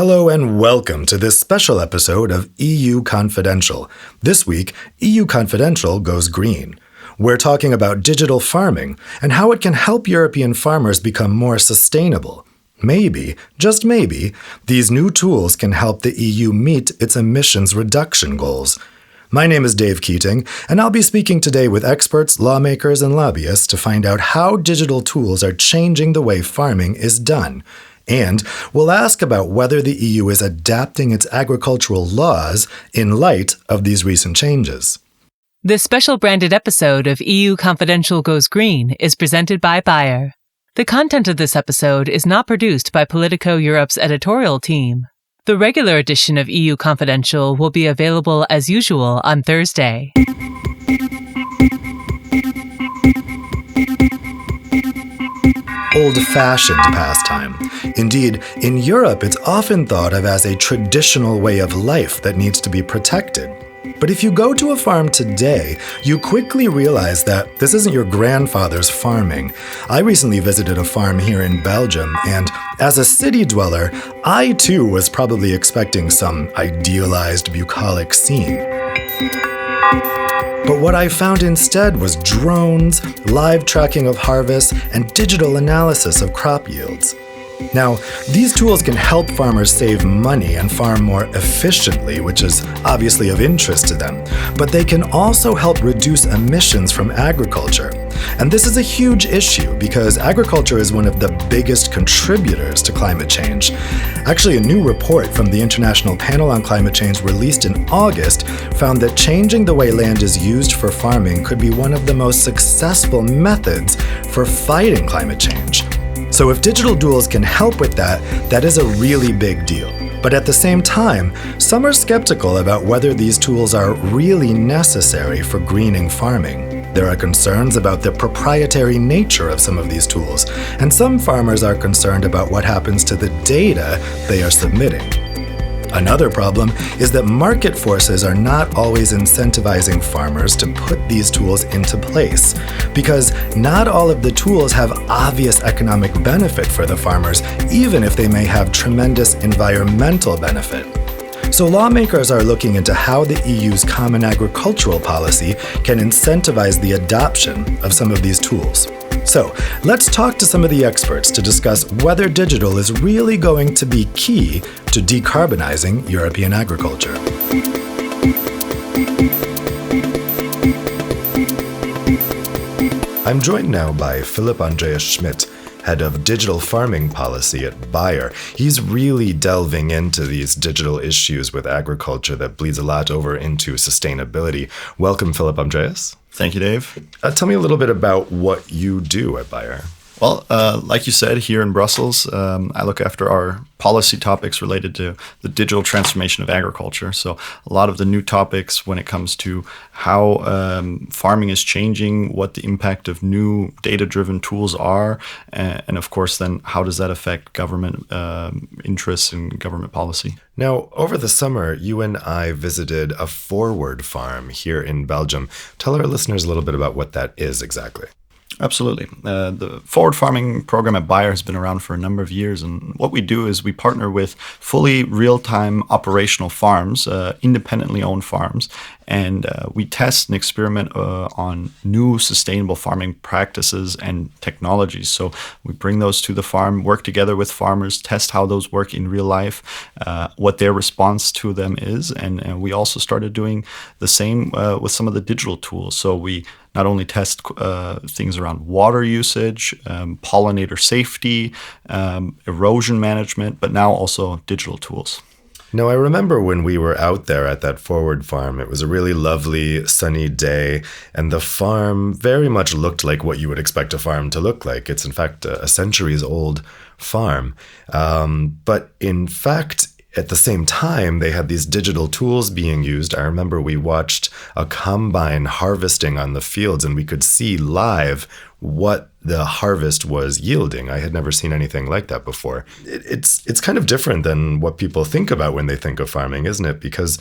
Hello and welcome to this special episode of EU Confidential. This week, EU Confidential goes green. We're talking about digital farming and how it can help European farmers become more sustainable. Maybe, just maybe, these new tools can help the EU meet its emissions reduction goals. My name is Dave Keating, and I'll be speaking today with experts, lawmakers, and lobbyists to find out how digital tools are changing the way farming is done. And we'll ask about whether the EU is adapting its agricultural laws in light of these recent changes. This special branded episode of EU Confidential Goes Green is presented by Bayer. The content of this episode is not produced by Politico Europe's editorial team. The regular edition of EU Confidential will be available as usual on Thursday. Old-fashioned pastime. Indeed, in Europe, it's often thought of as a traditional way of life that needs to be protected. But if you go to a farm today, you quickly realize that this isn't your grandfather's farming. I recently visited a farm here in Belgium, and as a city dweller, I too was probably expecting some idealized bucolic scene. But what I found instead was drones, live tracking of harvests, and digital analysis of crop yields. Now, these tools can help farmers save money and farm more efficiently, which is obviously of interest to them, but they can also help reduce emissions from agriculture. And this is a huge issue because agriculture is one of the biggest contributors to climate change. Actually, a new report from the International Panel on Climate Change released in August found that changing the way land is used for farming could be one of the most successful methods for fighting climate change. So if digital tools can help with that, that is a really big deal. But at the same time, some are skeptical about whether these tools are really necessary for greening farming. There are concerns about the proprietary nature of some of these tools, and some farmers are concerned about what happens to the data they are submitting. Another problem is that market forces are not always incentivizing farmers to put these tools into place, because not all of the tools have obvious economic benefit for the farmers, even if they may have tremendous environmental benefit. So lawmakers are looking into how the EU's common agricultural policy can incentivize the adoption of some of these tools. So let's talk to some of the experts to discuss whether digital is really going to be key to decarbonizing European agriculture. I'm joined now by Philipp Andreas Schmidt, head of digital farming policy at Bayer. He's really delving into these digital issues with agriculture that bleeds a lot over into sustainability. Welcome, Philipp Andreas. Thank you, Dave. Tell me a little bit about what you do at Bayer. Well, like you said, here in Brussels, I look after our policy topics related to the digital transformation of agriculture. So a lot of the new topics when it comes to how farming is changing, what the impact of new data-driven tools are, and of course, then how does that affect government interests and government policy? Now, over the summer, you and I visited a forward farm here in Belgium. Tell our listeners a little bit about what that is exactly. Absolutely. The forward farming program at Bayer has been around for a number of years. And what we do is we partner with fully real-time operational farms, independently owned farms. And we test and experiment on new sustainable farming practices and technologies. So we bring those to the farm, work together with farmers, test how those work in real life, what their response to them is. And we also started doing the same with some of the digital tools. So we not only test things around water usage, pollinator safety, erosion management, but now also digital tools. Now, I remember when we were out there at that forward farm, it was a really lovely sunny day, and the farm very much looked like what you would expect a farm to look like. It's in fact a centuries-old farm. But in fact, at the same time, they had these digital tools being used. I remember we watched a combine harvesting on the fields, and we could see live what the harvest was yielding. I had never seen anything like that before. It's kind of different than what people think about when they think of farming, isn't it? Because,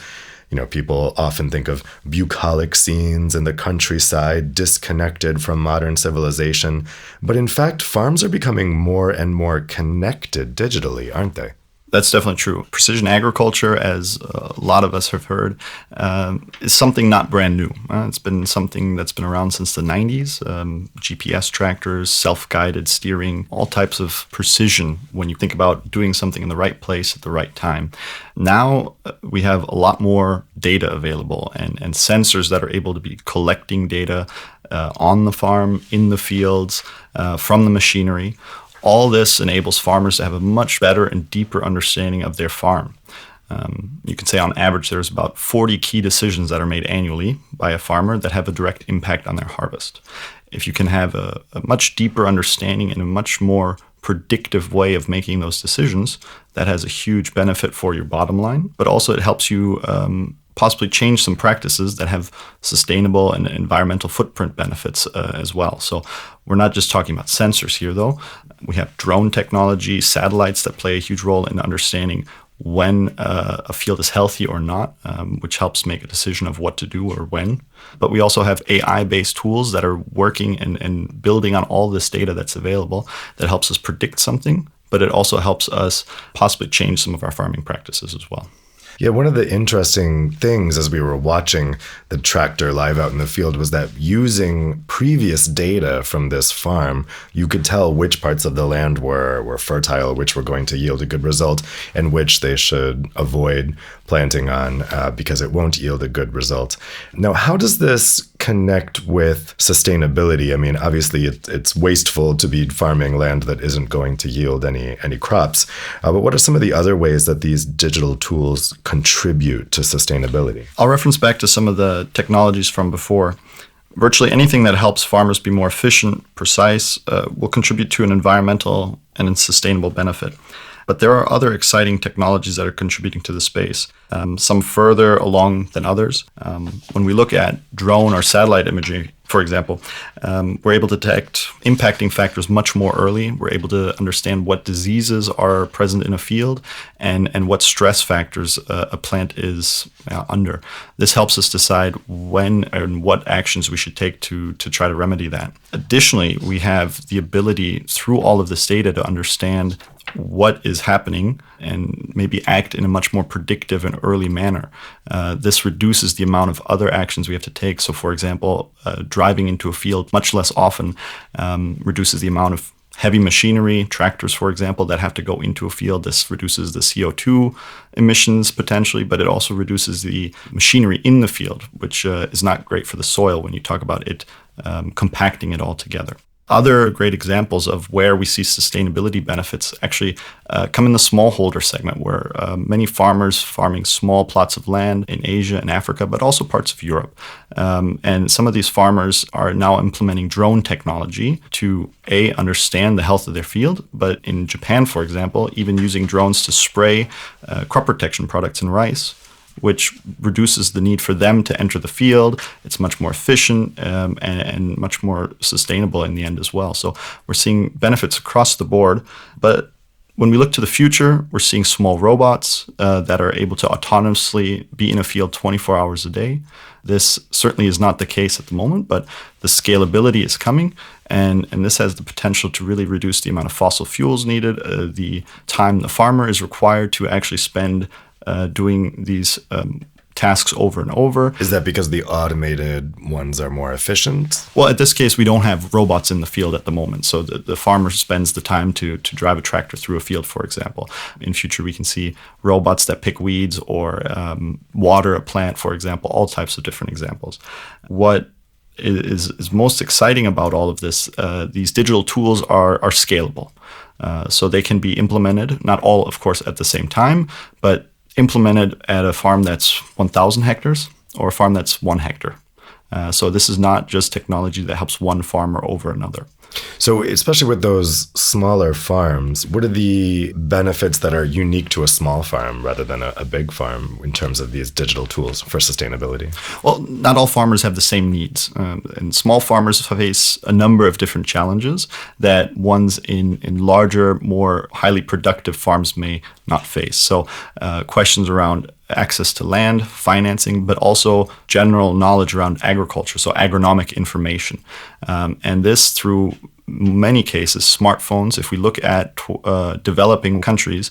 people often think of bucolic scenes in the countryside, disconnected from modern civilization. But in fact, farms are becoming more and more connected digitally, aren't they? That's definitely true. Precision agriculture, as a lot of us have heard, is something not brand new. It's been something that's been around since the 90s. GPS tractors, self-guided steering, all types of precision when you think about doing something in the right place at the right time. Now we have a lot more data available and sensors that are able to be collecting data on the farm, in the fields, from the machinery. All this enables farmers to have a much better and deeper understanding of their farm. You can say on average there's about 40 key decisions that are made annually by a farmer that have a direct impact on their harvest. If you can have a much deeper understanding and a much more predictive way of making those decisions, that has a huge benefit for your bottom line, but also it helps you possibly change some practices that have sustainable and environmental footprint benefits as well. So we're not just talking about sensors here, though. We have drone technology, satellites that play a huge role in understanding when a field is healthy or not, which helps make a decision of what to do or when. But we also have AI-based tools that are working and building on all this data that's available that helps us predict something, but it also helps us possibly change some of our farming practices as well. Yeah, one of the interesting things as we were watching the tractor live out in the field was that using previous data from this farm, you could tell which parts of the land were fertile, which were going to yield a good result, and which they should avoid planting on because it won't yield a good result. Now, how does this connect with sustainability? I mean, obviously it's wasteful to be farming land that isn't going to yield any crops, but what are some of the other ways that these digital tools contribute to sustainability? I'll reference back to some of the technologies from before. Virtually anything that helps farmers be more efficient, precise, will contribute to an environmental and sustainable benefit. But there are other exciting technologies that are contributing to the space, some further along than others. When we look at drone or satellite imagery, for example, we're able to detect impacting factors much more early. We're able to understand what diseases are present in a field and what stress factors a plant is under. This helps us decide when and what actions we should take to try to remedy that. Additionally, we have the ability through all of this data to understand what is happening and maybe act in a much more predictive and early manner. This reduces the amount of other actions we have to take. So, for example, driving into a field much less often reduces the amount of heavy machinery, tractors, for example, that have to go into a field. This reduces the CO2 emissions potentially, but it also reduces the machinery in the field, which is not great for the soil when you talk about it compacting it all together. Other great examples of where we see sustainability benefits actually come in the smallholder segment, where many farmers farming small plots of land in Asia and Africa, but also parts of Europe. And some of these farmers are now implementing drone technology to understand the health of their field, but in Japan, for example, even using drones to spray crop protection products in rice, which reduces the need for them to enter the field. It's much more efficient and much more sustainable in the end as well. So we're seeing benefits across the board. But when we look to the future, we're seeing small robots that are able to autonomously be in a field 24 hours a day. This certainly is not the case at the moment, but the scalability is coming. And this has the potential to really reduce the amount of fossil fuels needed, the time the farmer is required to actually spend doing these tasks over and over. Is that because the automated ones are more efficient? Well, at this case, we don't have robots in the field at the moment. So the farmer spends the time to drive a tractor through a field, for example. In future, we can see robots that pick weeds or water a plant, for example, all types of different examples. What is most exciting about all of this, these digital tools are scalable. So they can be implemented, not all, of course, at the same time, but implemented at a farm that's 1,000 hectares or a farm that's 1 hectare. So this is not just technology that helps one farmer over another. So especially with those smaller farms, what are the benefits that are unique to a small farm rather than a big farm in terms of these digital tools for sustainability? Well, not all farmers have the same needs. And small farmers face a number of different challenges that ones in larger, more highly productive farms may not face. So questions around access to land, financing, but also general knowledge around agriculture, so agronomic information. And this through many cases, smartphones. If we look at developing countries,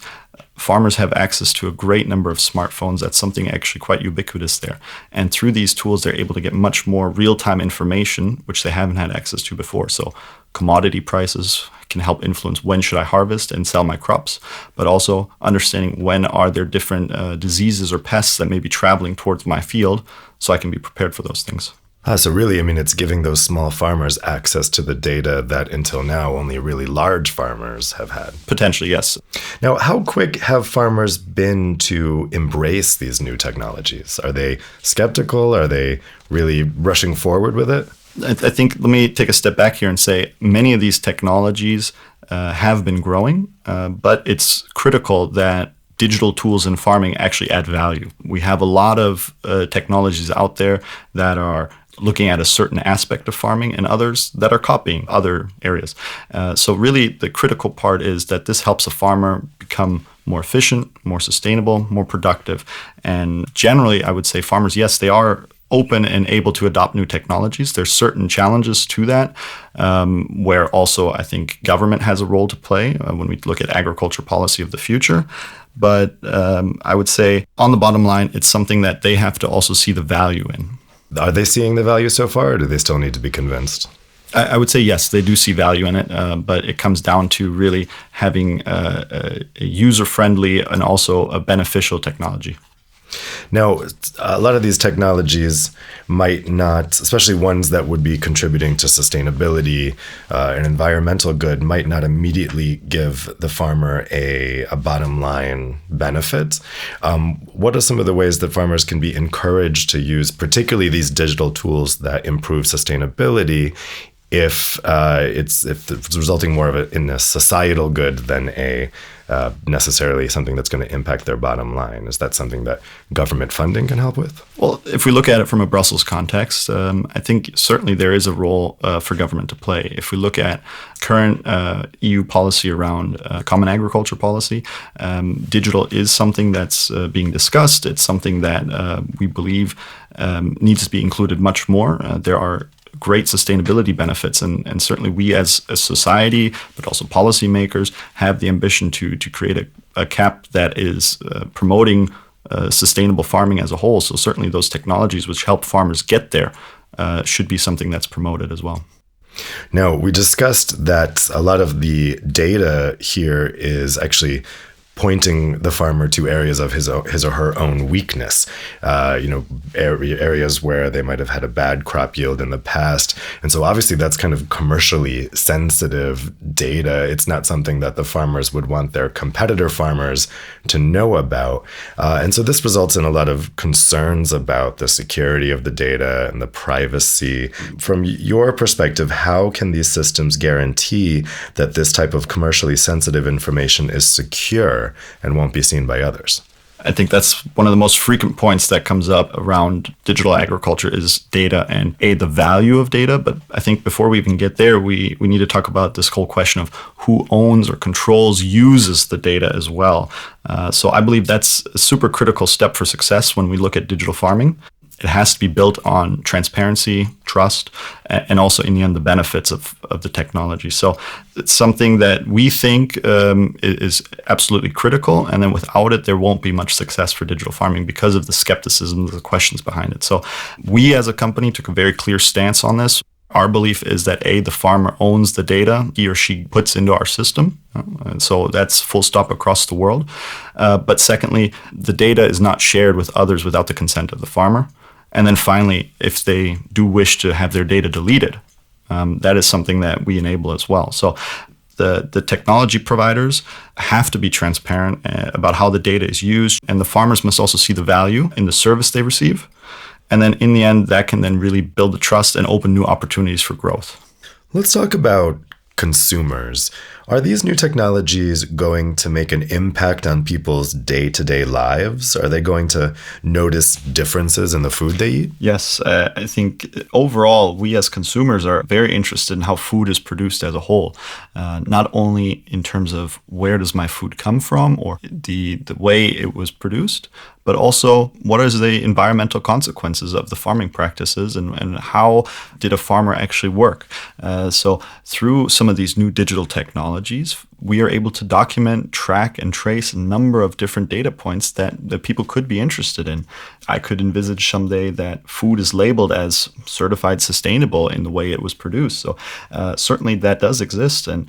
farmers have access to a great number of smartphones. That's something actually quite ubiquitous there. And through these tools, they're able to get much more real-time information, which they haven't had access to before. So commodity prices can help influence when should I harvest and sell my crops, but also understanding when are there different diseases or pests that may be traveling towards my field so I can be prepared for those things. So really, I mean, it's giving those small farmers access to the data that until now only really large farmers have had. Potentially, yes. Now, how quick have farmers been to embrace these new technologies? Are they skeptical? Are they really rushing forward with it? I think, let me take a step back here and say many of these technologies have been growing, but it's critical that digital tools in farming actually add value. We have a lot of technologies out there that are looking at a certain aspect of farming and others that are copying other areas. So really the critical part is that this helps a farmer become more efficient, more sustainable, more productive. And generally, I would say farmers, yes, they are open and able to adopt new technologies. There's certain challenges to that, where also I think government has a role to play when we look at agriculture policy of the future. But I would say on the bottom line, it's something that they have to also see the value in. Are they seeing the value so far, or do they still need to be convinced? I would say yes, they do see value in it, but it comes down to really having a user-friendly and also a beneficial technology. Now, a lot of these technologies might not, especially ones that would be contributing to sustainability and environmental good, might not immediately give the farmer a bottom line benefit. What are some of the ways that farmers can be encouraged to use, particularly these digital tools that improve sustainability, if it's resulting more of it in a societal good than a necessarily something that's going to impact their bottom line? Is that something that government funding can help with? Well, if we look at it from a Brussels context, I think certainly there is a role for government to play. If we look at current EU policy around common agriculture policy, digital is something that's being discussed. It's something that we believe needs to be included much more. There are great sustainability benefits, and certainly we as a society, but also policymakers, have the ambition to create a CAP that is promoting sustainable farming as a whole. So certainly those technologies which help farmers get there should be something that's promoted as well. Now, we discussed that a lot of the data here is actually pointing the farmer to areas of his or her own weakness, areas where they might have had a bad crop yield in the past. And so obviously that's kind of commercially sensitive data. It's not something that the farmers would want their competitor farmers to know about. And so this results in a lot of concerns about the security of the data and the privacy. From your perspective, how can these systems guarantee that this type of commercially sensitive information is secure and won't be seen by others? I think that's one of the most frequent points that comes up around digital agriculture is data and the value of data. But I think before we even get there, we need to talk about this whole question of who owns or controls, uses the data as well. So I believe that's a super critical step for success when we look at digital farming. It has to be built on transparency, trust, and also in the end, the benefits of the technology. So it's something that we think is absolutely critical. And then without it, there won't be much success for digital farming because of the skepticism, the questions behind it. So we as a company took a very clear stance on this. Our belief is that the farmer owns the data he or she puts into our system. And so that's full stop across the world. But secondly, the data is not shared with others without the consent of the farmer. And then finally, if they do wish to have their data deleted, that is something that we enable as well. So the technology providers have to be transparent about how the data is used, and the farmers must also see the value in the service they receive. And then in the end, that can then really build the trust and open new opportunities for growth. Let's talk about consumers. Are these new technologies going to make an impact on people's day-to-day lives? Are they going to notice differences in the food they eat? Yes, I think overall, we as consumers are very interested in how food is produced as a whole. Not only in terms of where does my food come from or the way it was produced, but also what is the environmental consequences of the farming practices and how did a farmer actually work? So through some of these new digital technologies, we are able to document, track, and trace a number of different data points that people could be interested in. I could envisage someday that food is labeled as certified sustainable in the way it was produced. So certainly that does exist. And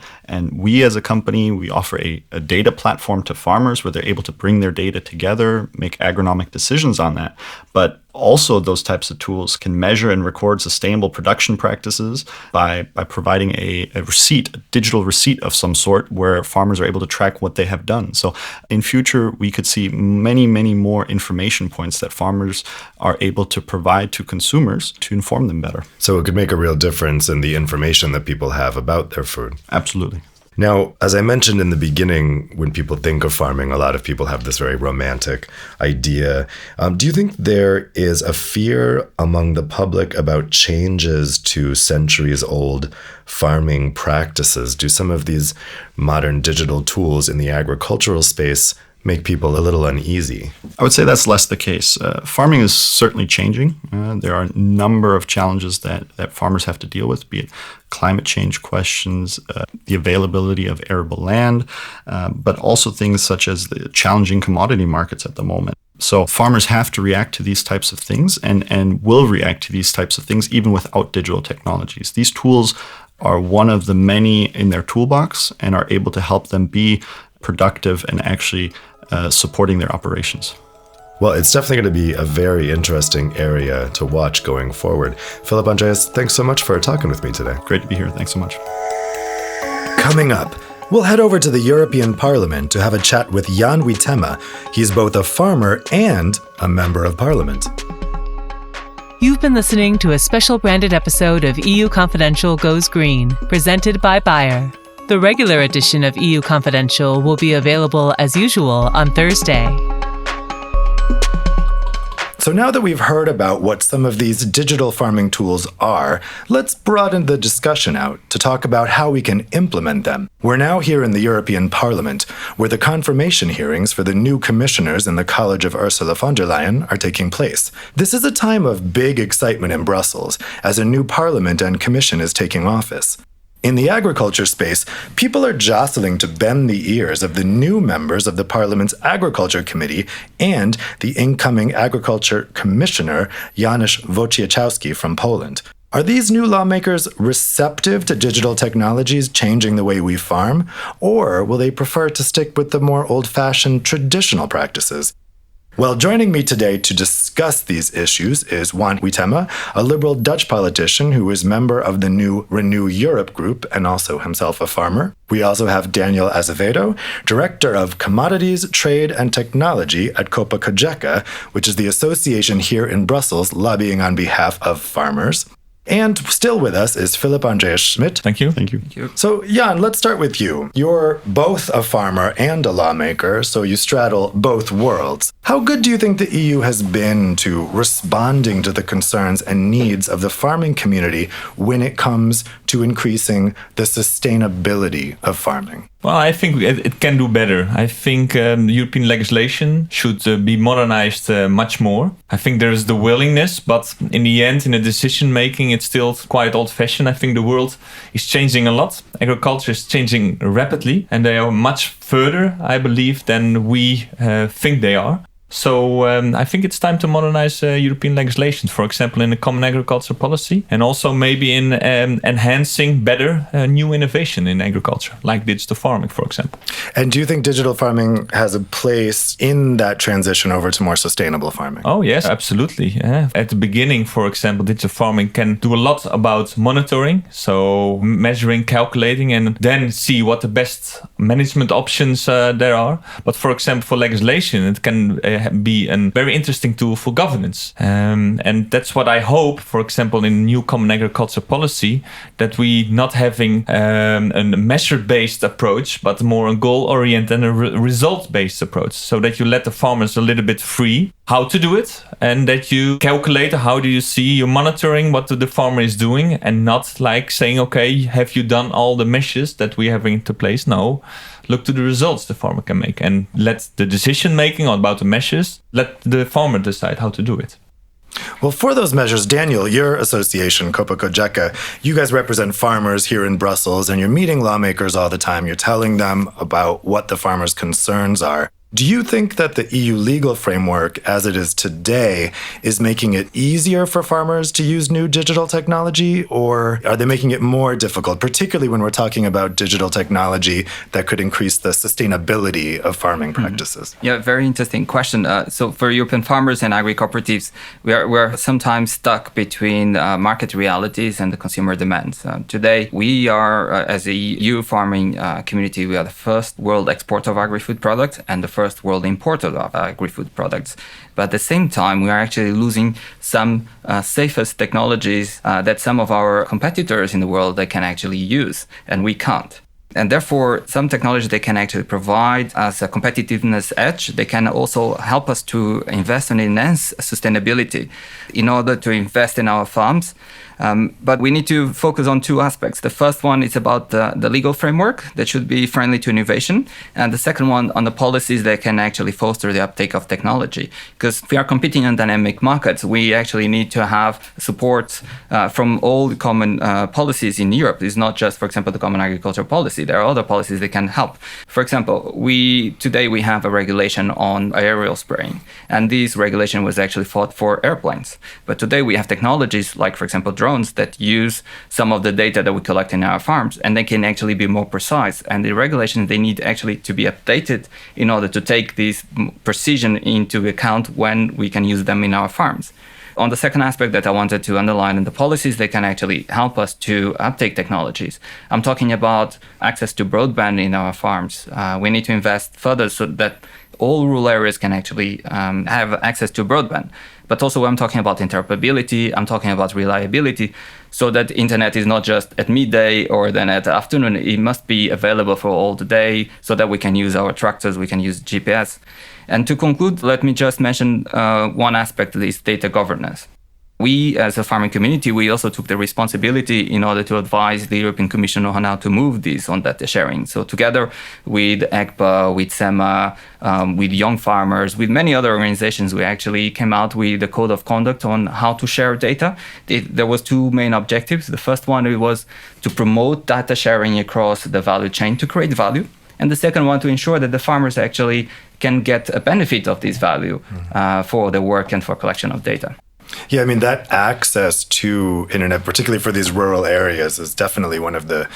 we as a company, we offer a data platform to farmers where they're able to bring their data together, make agronomic decisions on that. But also, those types of tools can measure and record sustainable production practices by providing a receipt, a digital receipt of some sort, where farmers are able to track what they have done. So in future, we could see many, many more information points that farmers are able to provide to consumers to inform them better. So it could make a real difference in the information that people have about their food. Absolutely. Now, as I mentioned in the beginning, when people think of farming, a lot of people have this very romantic idea. Do you think there is a fear among the public about changes to centuries-old farming practices? Do some of these modern digital tools in the agricultural space make people a little uneasy? I would say that's less the case. Farming is certainly changing. There are a number of challenges that farmers have to deal with, be it climate change questions, the availability of arable land, but also things such as the challenging commodity markets at the moment. So farmers have to react to these types of things and will react to these types of things even without digital technologies. These tools are one of the many in their toolbox and are able to help them be productive and actually supporting their operations. Well, it's definitely going to be a very interesting area to watch going forward. Philip Andreas, thanks so much for talking with me today. Great to be here. Thanks so much. Coming up, we'll head over to the European Parliament to have a chat with Jan Huitema. He's both a farmer and a member of Parliament. You've been listening to a special branded episode of EU Confidential Goes Green, presented by Bayer. The regular edition of EU Confidential will be available as usual on Thursday. So now that we've heard about what some of these digital farming tools are, let's broaden the discussion out to talk about how we can implement them. We're now here in the European Parliament, where the confirmation hearings for the new commissioners in the College of Ursula von der Leyen are taking place. This is a time of big excitement in Brussels, as a new parliament and commission is taking office. In the agriculture space, people are jostling to bend the ears of the new members of the Parliament's Agriculture Committee and the incoming Agriculture Commissioner, Janusz Wojciechowski from Poland. Are these new lawmakers receptive to digital technologies changing the way we farm, or will they prefer to stick with the more old-fashioned traditional practices? Well, joining me today to discuss these issues is Jan Huitema, a liberal Dutch politician who is member of the new Renew Europe group and also himself a farmer. We also have Daniel Azevedo, Director of Commodities, Trade and Technology at Copa Cogeca, which is the association here in Brussels lobbying on behalf of farmers. And still with us is Philip Andreas Schmidt. Thank you. Thank you. So, Jan, let's start with you. You're both a farmer and a lawmaker, so you straddle both worlds. How good do you think the EU has been to responding to the concerns and needs of the farming community when it comes to increasing the sustainability of farming? Well, I think it can do better. I think European legislation should be modernized much more. I think there is the willingness, but in the end, in the decision making, it's still quite old-fashioned. I think the world is changing a lot. Agriculture is changing rapidly, and they are much further, I believe, than we think they are. So I think it's time to modernize European legislation, for example, in the Common Agriculture Policy, and also maybe in enhancing better new innovation in agriculture, like digital farming, for example. And do you think digital farming has a place in that transition over to more sustainable farming? Oh, yes, absolutely. Yeah. At the beginning, for example, digital farming can do a lot about monitoring, so measuring, calculating, and then see what the best management options there are. But for example, for legislation, it can be a very interesting tool for governance. And that's what I hope, for example, in new Common Agriculture Policy, that we not having a measure-based approach, but more a goal-oriented and a result-based approach, so that you let the farmers a little bit free how to do it, and that you calculate how do you see, you're monitoring what the farmer is doing, and not like saying, okay, have you done all the measures that we have into place? No. Look to the results the farmer can make and let the decision making about the measures, let the farmer decide how to do it. Well, for those measures, Daniel, your association, Copa Cogeca, you guys represent farmers here in Brussels, and you're meeting lawmakers all the time. You're telling them about what the farmers' concerns are. Do you think that the EU legal framework, as it is today, is making it easier for farmers to use new digital technology, or are they making it more difficult, particularly when we're talking about digital technology that could increase the sustainability of farming practices? Yeah, very interesting question. So for European farmers and agri-cooperatives, we're sometimes stuck between market realities and the consumer demands. Today, we are, as a EU farming community, we are the first world exporter of agri-food products and the first world importer of agri-food products. But at the same time, we are actually losing some safest technologies that some of our competitors in the world they can actually use, and we can't. And therefore, some technology they can actually provide as a competitiveness edge. They can also help us to invest and enhance sustainability in order to invest in our farms. But we need to focus on two aspects. The first one is about the legal framework that should be friendly to innovation. And the second one on the policies that can actually foster the uptake of technology. Because if we are competing in dynamic markets, we actually need to have support from all the common policies in Europe. It's not just, for example, the common agricultural policy. There are other policies that can help. For example, today we have a regulation on aerial spraying. And this regulation was actually fought for airplanes. But today we have technologies like, for example, drones that use some of the data that we collect in our farms, and they can actually be more precise. And the regulations, they need actually to be updated in order to take this precision into account when we can use them in our farms. On the second aspect that I wanted to underline in the policies, they can actually help us to uptake technologies. I'm talking about access to broadband in our farms. We need to invest further so that all rural areas can actually have access to broadband. But also I'm talking about interoperability, I'm talking about reliability, so that internet is not just at midday or then at afternoon. It must be available for all the day so that we can use our tractors, we can use GPS. And to conclude, let me just mention one aspect of this data governance. We, as a farming community, we also took the responsibility in order to advise the European Commission on how to move this on data sharing. So together with ECPA, with SEMA, with young farmers, with many other organizations, we actually came out with a code of conduct on how to share data. There was two main objectives. The first one was to promote data sharing across the value chain to create value. And the second one, to ensure that the farmers actually can get a benefit of this value for their work and for collection of data. Yeah, I mean, that access to internet, particularly for these rural areas, is definitely one of the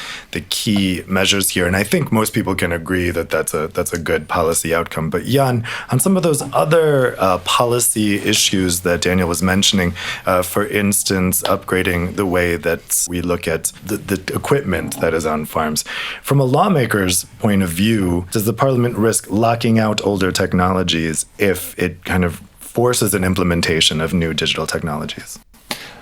key measures here. And I think most people can agree that that's a good policy outcome. But Jan, on some of those other policy issues that Daniel was mentioning, for instance, upgrading the way that we look at the equipment that is on farms. From a lawmaker's point of view, does the parliament risk locking out older technologies if it kind of forces an implementation of new digital technologies?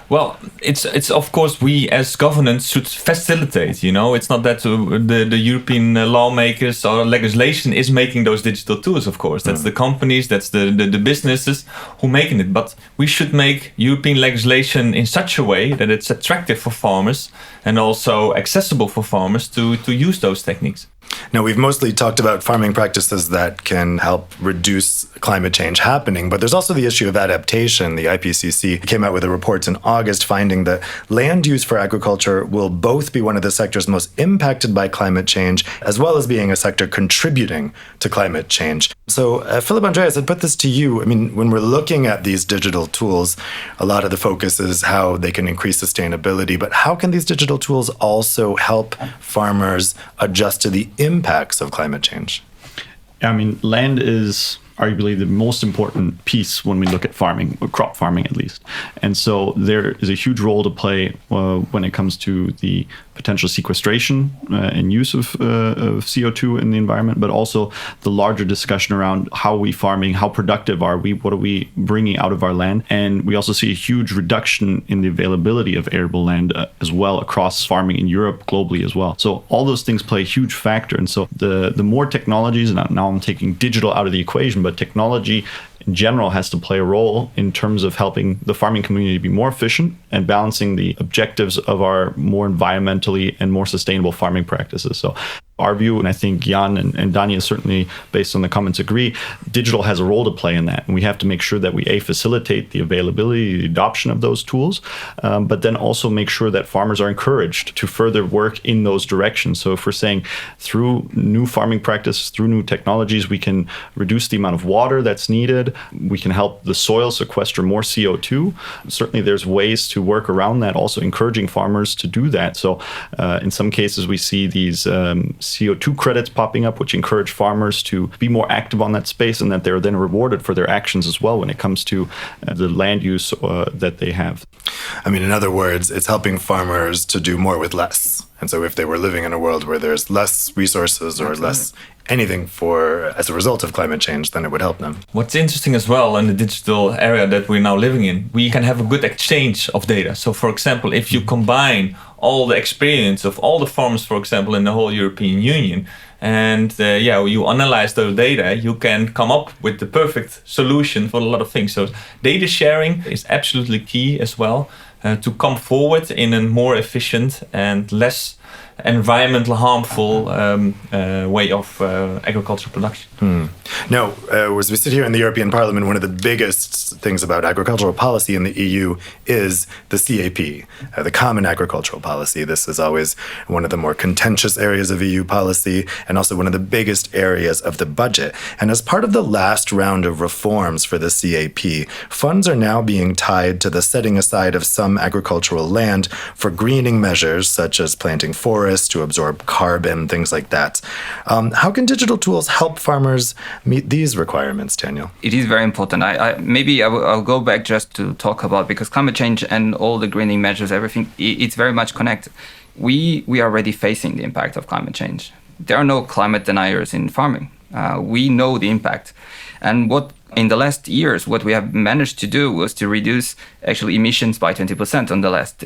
Well, it's of course we as governance should facilitate. It's not that the European lawmakers or legislation is making those digital tools. Of course, that's the companies, that's the businesses who making it. But we should make European legislation in such a way that it's attractive for farmers and also accessible for farmers to use those techniques. Now, we've mostly talked about farming practices that can help reduce climate change happening, but there's also the issue of adaptation. The IPCC came out with a report in August finding that land use for agriculture will both be one of the sectors most impacted by climate change, as well as being a sector contributing to climate change. So, Philip Andreas, I'd put this to you. I mean, when we're looking at these digital tools, a lot of the focus is how they can increase sustainability, but how can these digital tools also help farmers adjust to the impacts of climate change? I mean, land is arguably the most important piece when we look at farming, or crop farming at least. And so there is a huge role to play when it comes to the potential sequestration and use of CO2 in the environment, but also the larger discussion around how are we farming, how productive are we, what are we bringing out of our land. And we also see a huge reduction in the availability of arable land as well across farming in Europe, globally as well. So all those things play a huge factor. And so the more technologies, and now I'm taking digital out of the equation, but technology in general has to play a role in terms of helping the farming community be more efficient and balancing the objectives of our more environmentally and more sustainable farming practices. So our view, and I think Jan and Dania certainly, based on the comments, agree, digital has a role to play in that. And we have to make sure that we, facilitate the availability, the adoption of those tools, but then also make sure that farmers are encouraged to further work in those directions. So if we're saying through new farming practices, through new technologies, we can reduce the amount of water that's needed, we can help the soil sequester more CO2. Certainly there's ways to work around that, also encouraging farmers to do that. So in some cases we see these CO2 credits popping up, which encourage farmers to be more active on that space, and that they're then rewarded for their actions as well when it comes to the land use that they have. I mean, in other words, it's helping farmers to do more with less. And so if they were living in a world where there's less resources or less anything as a result of climate change, then it would help them. What's interesting as well in the digital area that we're now living in, we can have a good exchange of data. So for example, if you combine all the experience of all the farmers, for example, in the whole European Union, and you analyze those data, you can come up with the perfect solution for a lot of things. So data sharing is absolutely key as well, to come forward in a more efficient and less environmental harmful way of agricultural production. Now, as we sit here in the European Parliament, one of the biggest things about agricultural policy in the EU is the CAP, the Common Agricultural Policy. This is always one of the more contentious areas of EU policy and also one of the biggest areas of the budget. And as part of the last round of reforms for the CAP, funds are now being tied to the setting aside of some agricultural land for greening measures such as planting forests to absorb carbon, things like that. How can digital tools help farmers meet these requirements, Daniel? It is very important. I'll go back just to talk about, because climate change and all the greening measures, everything, it's very much connected. We are already facing the impact of climate change. There are no climate deniers in farming. We know the impact. And in the last years, what we have managed to do was to reduce actually emissions by 20% in the last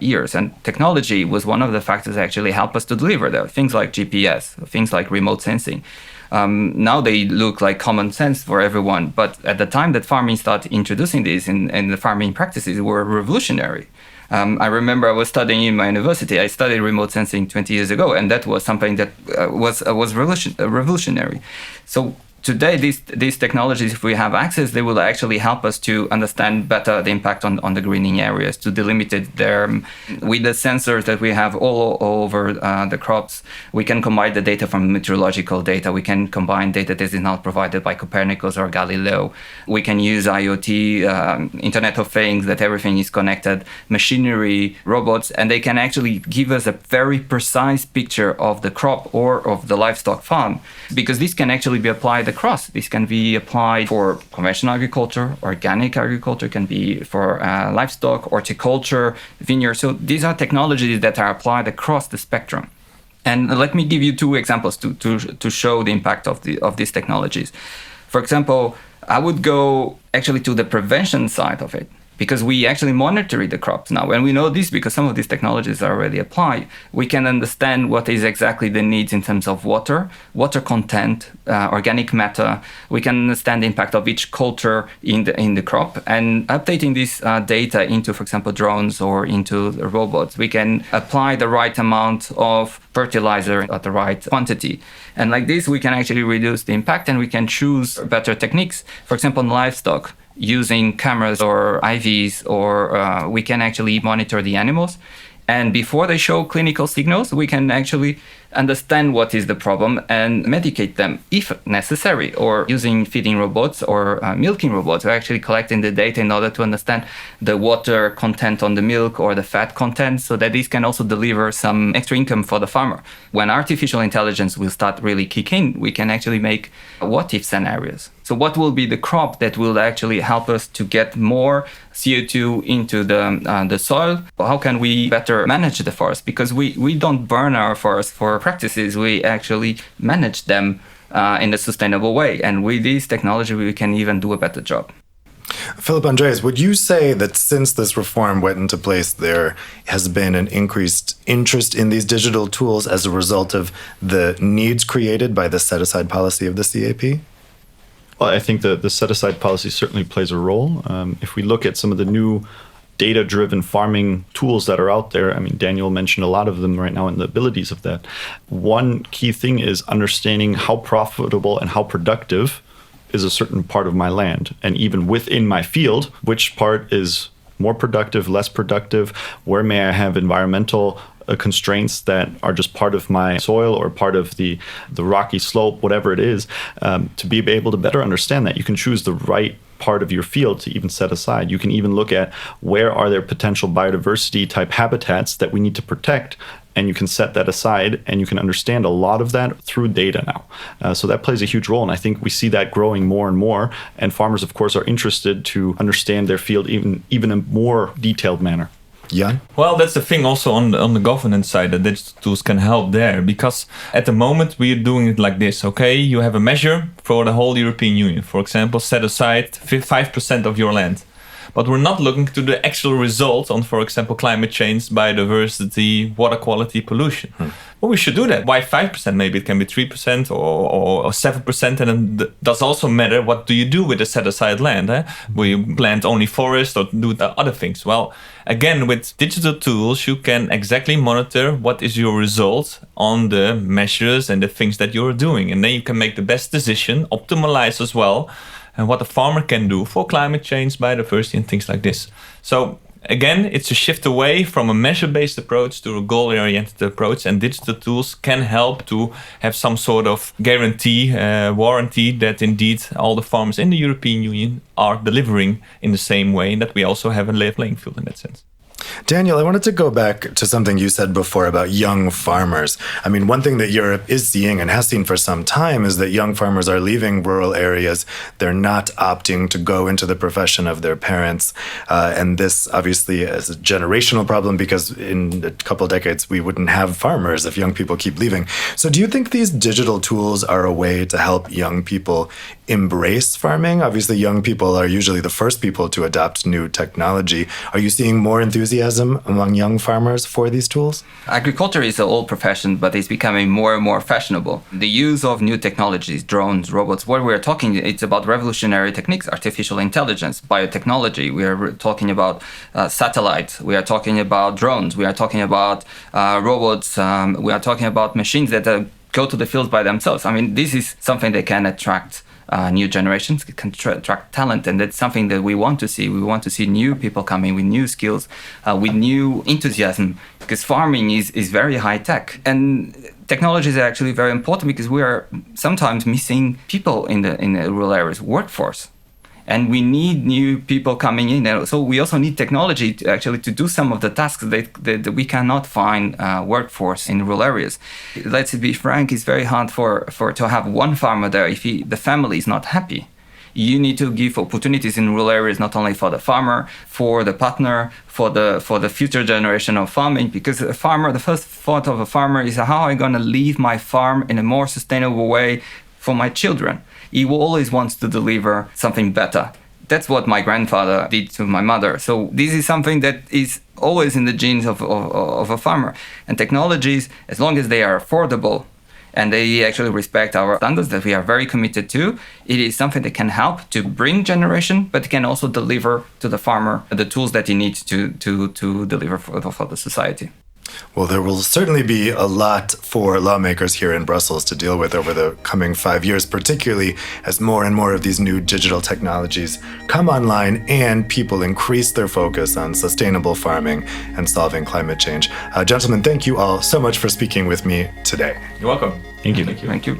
years. And technology was one of the factors that actually help us to deliver that. Things like GPS, things like remote sensing. Now they look like common sense for everyone. But at the time that farming started introducing these in the farming practices, were revolutionary. I remember I was studying in my university. I studied remote sensing 20 years ago, and that was something that was revolutionary. So today, these technologies, if we have access, they will actually help us to understand better the impact on the greening areas, to delimit it there. With the sensors that we have all over the crops, we can combine the data from meteorological data. We can combine data that is not provided by Copernicus or Galileo. We can use IoT, Internet of Things, that everything is connected, machinery, robots, and they can actually give us a very precise picture of the crop or of the livestock farm, because this can actually be applied across. This can be applied for conventional agriculture, organic agriculture, can be for livestock, horticulture, vineyards. So these are technologies that are applied across the spectrum. And let me give you two examples to show the impact of these technologies. For example, I would go actually to the prevention side of it, because we actually monitor the crops now. And we know this because some of these technologies are already applied. We can understand what is exactly the needs in terms of water content, organic matter. We can understand the impact of each culture in the crop. And updating this data into, for example, drones or into the robots, we can apply the right amount of fertilizer at the right quantity. And like this, we can actually reduce the impact, and we can choose better techniques. For example, in livestock, using cameras or IVs, or we can actually monitor the animals. And before they show clinical signals, we can actually understand what is the problem and medicate them if necessary, or using feeding robots or milking robots, or actually collecting the data in order to understand the water content on the milk or the fat content, so that this can also deliver some extra income for the farmer. When artificial intelligence will start really kicking, we can actually make what-if scenarios. So what will be the crop that will actually help us to get more CO2 into the soil? How can we better manage the forest? Because we don't burn our forest for practices, we actually manage them in a sustainable way. And with this technology, we can even do a better job. Philip Andreas, would you say that since this reform went into place, there has been an increased interest in these digital tools as a result of the needs created by the set-aside policy of the CAP? Well, I think the set-aside policy certainly plays a role. If we look at some of the new data-driven farming tools that are out there. I mean, Daniel mentioned a lot of them right now and the abilities of that. One key thing is understanding how profitable and how productive is a certain part of my land. And even within my field, which part is more productive, less productive, where may I have environmental constraints that are just part of my soil or part of the rocky slope, whatever it is, to be able to better understand that. You can choose the right part of your field to even set aside. You can even look at where are there potential biodiversity type habitats that we need to protect, and you can set that aside, and you can understand a lot of that through data now. So that plays a huge role, and I think we see that growing more and more, and farmers, of course, are interested to understand their field even in a more detailed manner. Jan? Well, that's the thing also on the governance side, that digital tools can help there, because at the moment we are doing it like this, okay? You have a measure for the whole European Union. For example, set aside 5% of your land. But we're not looking to the actual result on, for example, climate change, biodiversity, water quality, pollution. Well, we should do that. Why 5%? Maybe it can be 3% or 7%. And it does also matter, what do you do with the set-aside land? Will you plant only forest or do other things? Well, again, with digital tools, you can exactly monitor what is your result on the measures and the things that you're doing. And then you can make the best decision, optimize as well, and what a farmer can do for climate change, biodiversity, and things like this. So again, it's a shift away from a measure-based approach to a goal-oriented approach, and digital tools can help to have some sort of guarantee, warranty that indeed all the farmers in the European Union are delivering in the same way, and that we also have a level playing field in that sense. Daniel, I wanted to go back to something you said before about young farmers. I mean, one thing that Europe is seeing and has seen for some time is that young farmers are leaving rural areas. They're not opting to go into the profession of their parents. And this obviously is a generational problem, because in a couple of decades, we wouldn't have farmers if young people keep leaving. So do you think these digital tools are a way to help young people embrace farming? Obviously, young people are usually the first people to adopt new technology. Are you seeing more enthusiasm among young farmers for these tools? Agriculture is an old profession, but it's becoming more and more fashionable. The use of new technologies, drones, robots, what we're talking, it's about revolutionary techniques, artificial intelligence, biotechnology. We are talking about satellites. We are talking about drones. We are talking about robots. We are talking about machines that go to the field by themselves. I mean, this is something that can attract new generations, can attract talent, and that's something that we want to see. We want to see new people coming with new skills, with new enthusiasm, because farming is very high tech, and technology is actually very important because we are sometimes missing people in the rural areas, workforce. And we need new people coming in. And so we also need technology to do some of the tasks that we cannot find workforce in rural areas. Let's be frank, it's very hard to have one farmer there if the family is not happy. You need to give opportunities in rural areas not only for the farmer, for the partner, for the future generation of farming, because a farmer, the first thought of a farmer is, how am I going to leave my farm in a more sustainable way for my children? He always wants to deliver something better. That's what my grandfather did to my mother. So this is something that is always in the genes of a farmer. And technologies, as long as they are affordable and they actually respect our standards that we are very committed to, it is something that can help to bring generation, but it can also deliver to the farmer the tools that he needs to deliver for the society. Well, there will certainly be a lot for lawmakers here in Brussels to deal with over the coming 5 years, particularly as more and more of these new digital technologies come online and people increase their focus on sustainable farming and solving climate change. Gentlemen, thank you all so much for speaking with me today. You're welcome. Thank you. Thank you.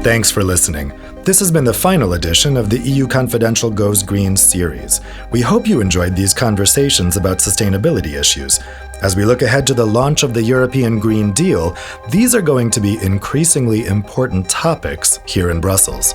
Thanks for listening. This has been the final edition of the EU Confidential Goes Green series. We hope you enjoyed these conversations about sustainability issues. As we look ahead to the launch of the European Green Deal, these are going to be increasingly important topics here in Brussels.